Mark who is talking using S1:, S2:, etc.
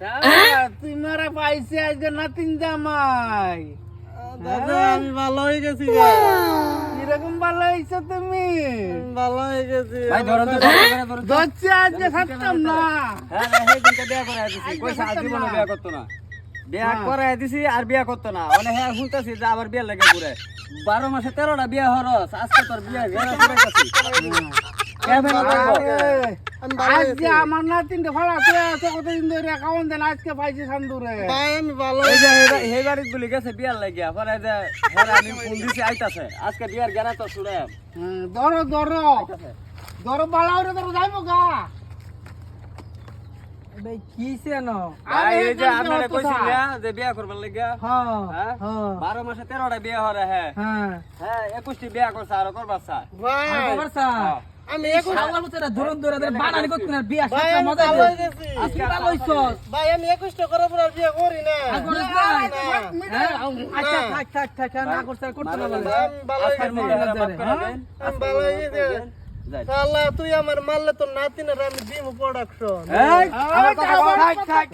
S1: তুই মারা পাইছে আজকে নাতিন জামাই।
S2: দাদা আমি ভালো হয়ে গেছি
S1: কিরকম ভালো হয়েছে তুমি?
S2: ভালো হয়ে গেছি
S3: ভাই ধরুন তো
S1: ধরছি আজকে থাকতাম না।
S3: হ্যাঁ না সেই দিনটা বিয়া করে দিছি কই সারা জীবনে বিয়া করতো না বিয়া করে দিছি আর বিয়া করতো না মানে হ্যাঁ শুনতাছি যে আবার বিয়া লাগে ঘুরে 12 মাসে 13টা বিয়া হরস আজকে তোর বিয়া ঘরে ঘুরাইতাছি
S1: আজকে আমার নাতিনটা ভাড়া আছে কতদিন ধরে অ্যাকাউন্ট দেন আজকে পাইছি সান্দুরে।
S2: ভাই আমি ভালো
S3: এই যে এই বাড়িতে বলি গেছে বিয়ার লাগিয়া পরে যে হ্যাঁ আমি ফোন দিছি আইতাছে আজকে বিয়ার গেরা তো শুনে
S1: ধরো ধরো ধরো বালা ওরে ধরো যাইবো গা।
S2: ভাই কিছে না
S3: ভাই এই যে আপনারা কইছিলেন যে বিয়া করবার লাগিয়া
S2: হ্যাঁ
S3: হ্যাঁ 12 মাসে 13টা বিয়া হরে হ্যাঁ
S2: হ্যাঁ
S3: হ্যাঁ 21টি বিয়া করছে আর করবার চায়
S2: ভাই
S4: করছা
S2: আমি
S4: আল্লাহ মুতেরা ধরুন ধরে বানানি করতে না বিয়া
S2: ভাই
S4: সাথে
S2: আমি
S4: মজা
S2: ভালো হয়ে
S4: দিও
S2: গেছি
S4: আজকে ভালো হইছস
S2: ভাই আমি 21টা করার পর আর বিয়ে করি না
S4: করিস নাই
S2: হ্যাঁ?
S4: আচ্ছা
S2: না।
S4: থাক না করতে আর করতে না বলে
S2: আমি ভালো হয়ে
S3: আজকের
S2: গেছি
S3: মধ্যে মাফ করে দেন
S2: আমি ভালো হয়ে গেছি
S3: যাই
S2: শালা তুই আমার মারলে তোর নাতিনের আমি দিমু প্রোডাকশন
S3: এই আমার কথা বল।
S1: থাক